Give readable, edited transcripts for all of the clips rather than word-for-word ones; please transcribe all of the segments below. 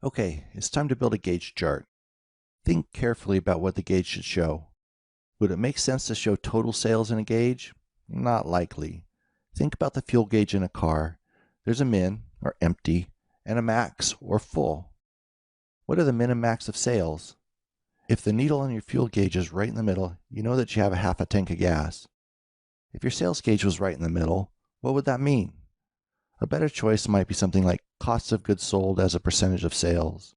Okay, it's time to build a gauge chart. Think carefully about what the gauge should show. Would it make sense to show total sales in a gauge? Not likely. Think about the fuel gauge in a car. There's a min, or empty, and a max, or full. What are the min and max of sales? If the needle on your fuel gauge is right in the middle, you know that you have a half a tank of gas. If your sales gauge was right in the middle, what would that mean? A better choice might be something like cost of goods sold as a percentage of sales.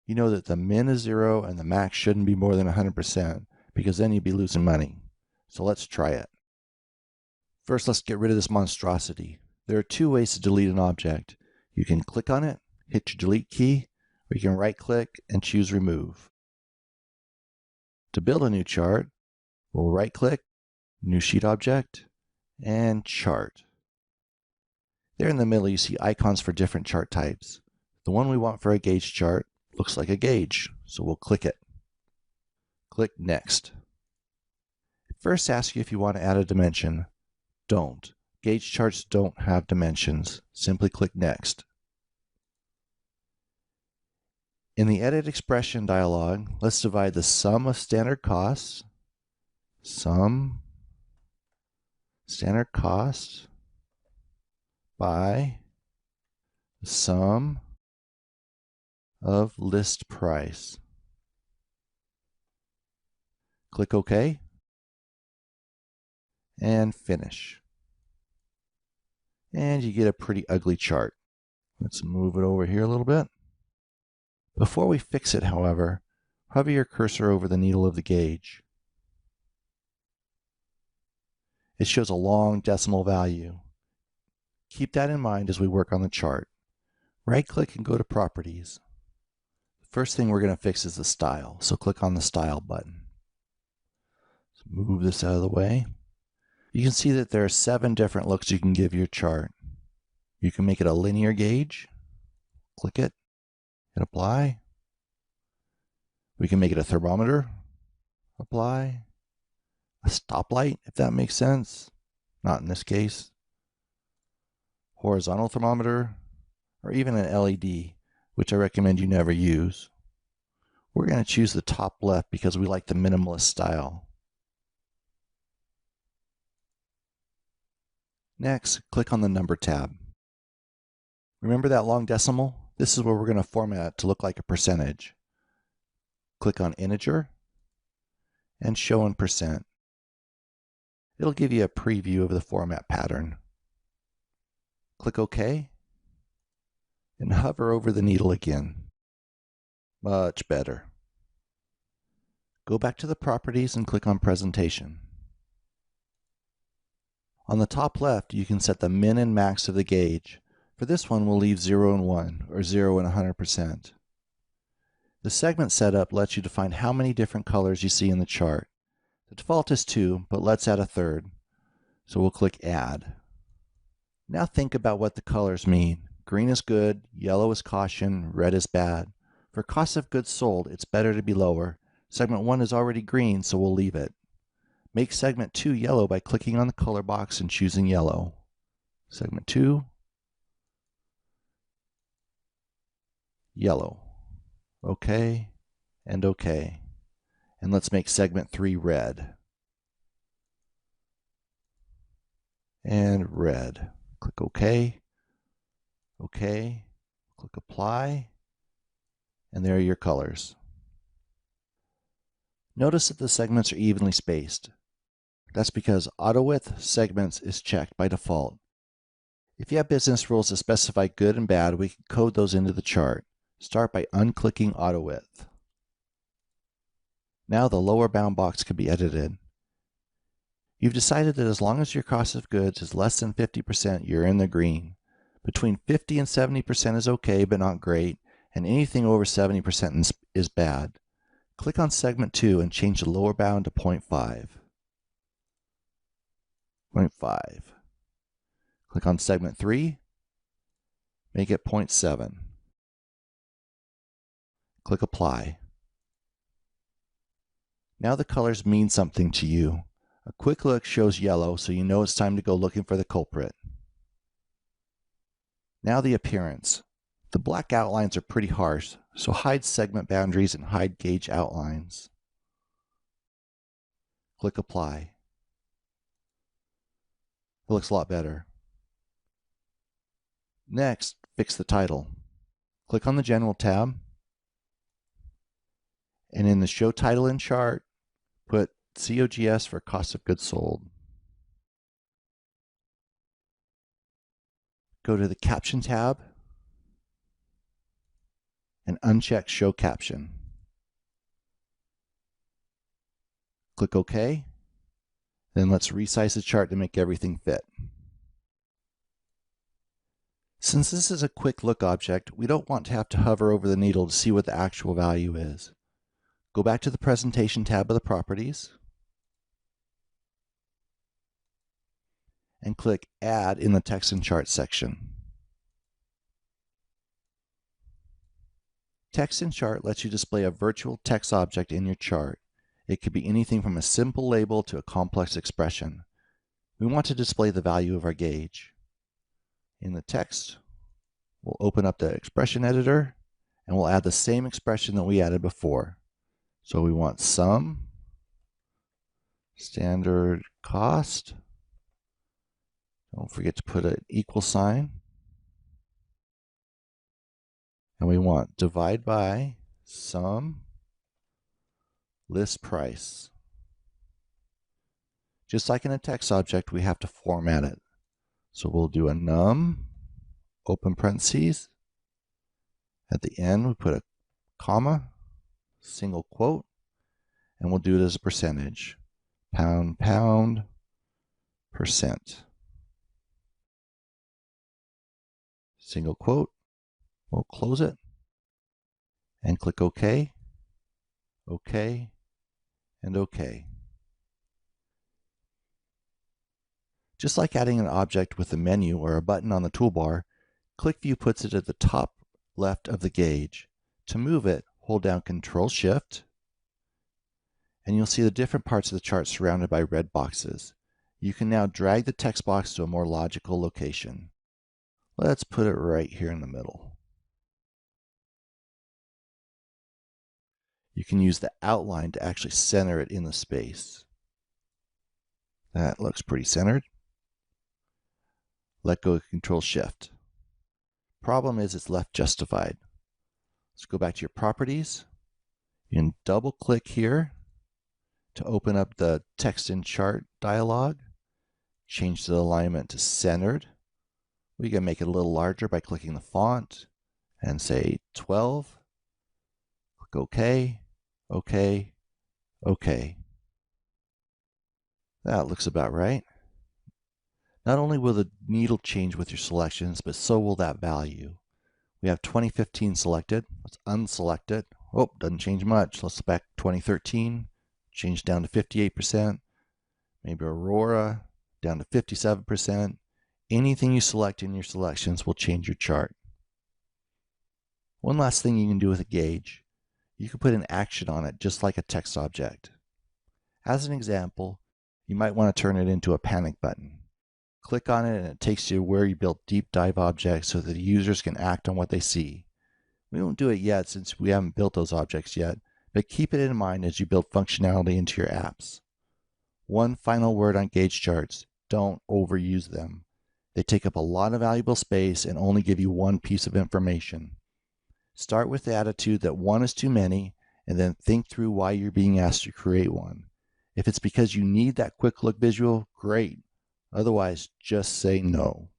You know that the min is 0 and the max shouldn't be more than 100% because then you'd be losing money. So let's try it. First, let's get rid of this monstrosity. There are two ways to delete an object. You can click on it, hit your delete key, or you can right-click and choose remove. To build a new chart, we'll right-click, new sheet object, and chart. There in the middle you see icons for different chart types. The one we want for a gauge chart looks like a gauge, so we'll click it. Click Next. It first asks you if you want to add a dimension. Don't. Gauge charts don't have dimensions. Simply click Next. In the Edit Expression dialog, let's divide the sum of standard costs, by the sum of list price. Click OK and finish. And you get a pretty ugly chart. Let's move it over here a little bit. Before we fix it, however, hover your cursor over the needle of the gauge. It shows a long decimal value. Keep that in mind as we work on the chart. Right-click and go to Properties. The first thing we're going to fix is the style, so click on the Style button. Let's move this out of the way. You can see that there are 7 different looks you can give your chart. You can make it a linear gauge. Click it. Hit Apply. We can make it a thermometer. Apply. A stoplight, if that makes sense. Not in this case. Horizontal thermometer, or even an LED, which I recommend you never use. We're going to choose the top left because we like the minimalist style. Next, click on the Number tab. Remember that long decimal? This is where we're going to format it to look like a percentage. Click on Integer and Show in Percent. It'll give you a preview of the format pattern. Click OK and hover over the needle again. Much better. Go back to the Properties and click on Presentation. On the top left, you can set the min and max of the gauge. For this one, we'll leave 0 and 1, or 0 and 100%. The segment setup lets you define how many different colors you see in the chart. The default is 2, but let's add a third. So we'll click Add. Now think about what the colors mean. Green is good, yellow is caution, red is bad. For cost of goods sold, it's better to be lower. Segment 1 is already green, so we'll leave it. Make segment 2 yellow by clicking on the color box and choosing yellow. Segment 2, yellow. OK, and OK. And let's make segment 3 red. And red. Click OK. OK. Click Apply. And there are your colors. Notice that the segments are evenly spaced. That's because Auto Width Segments is checked by default. If you have business rules that specify good and bad, we can code those into the chart. Start by unclicking Auto Width. Now the lower bound box can be edited. You've decided that as long as your cost of goods is less than 50%, you're in the green. Between 50 and 70% is okay, but not great, and anything over 70% is bad. Click on segment 2 and change the lower bound to 0.5. 0.5. Click on segment 3, make it 0.7. Click Apply. Now the colors mean something to you. A quick look shows yellow, so you know it's time to go looking for the culprit. Now the appearance. The black outlines are pretty harsh, so hide segment boundaries and hide gauge outlines. Click Apply. It looks a lot better. Next, fix the title. Click on the General tab, and in the Show Title and Chart, put COGS for cost of goods sold. Go to the Caption tab and uncheck Show Caption. Click OK. Then let's resize the chart to make everything fit. Since this is a quick look object, we don't want to have to hover over the needle to see what the actual value is. Go back to the Presentation tab of the Properties and click Add in the Text and Chart section. Text and Chart lets you display a virtual text object in your chart. It could be anything from a simple label to a complex expression. We want to display the value of our gauge. In the text, we'll open up the expression editor and we'll add the same expression that we added before. So we want sum, standard cost. Don't forget to put an equal sign. And we want divide by sum list price. Just like in a text object, we have to format it. So we'll do a num, open parentheses. At the end, we put a comma, single quote, and we'll do it as a percentage. Pound, pound, percent. Single quote. We'll close it and click OK, OK, and OK. Just like adding an object with a menu or a button on the toolbar, QlikView puts it at the top left of the gauge. To move it, hold down Control-Shift, and you'll see the different parts of the chart surrounded by red boxes. You can now drag the text box to a more logical location. Let's put it right here in the middle. You can use the outline to actually center it in the space. That looks pretty centered. Let go of Control-Shift. Problem is it's left justified. Let's go back to your properties. You can double click here to open up the text and chart dialog. Change the alignment to centered. We can make it a little larger by clicking the font and say 12. Click OK, OK, OK. That looks about right. Not only will the needle change with your selections, but so will that value. We have 2015 selected. Let's unselect it. Oh, doesn't change much. Let's back 2013. Change down to 58%. Maybe Aurora down to 57%. Anything you select in your selections will change your chart. One last thing you can do with a gauge. You can put an action on it just like a text object. As an example, you might want to turn it into a panic button. Click on it and it takes you where you build deep dive objects so that the users can act on what they see. We won't do it yet since we haven't built those objects yet, but keep it in mind as you build functionality into your apps. One final word on gauge charts: don't overuse them. They take up a lot of valuable space and only give you one piece of information. Start with the attitude that one is too many, and then think through why you're being asked to create one. If it's because you need that quick look visual, great. Otherwise, just say no.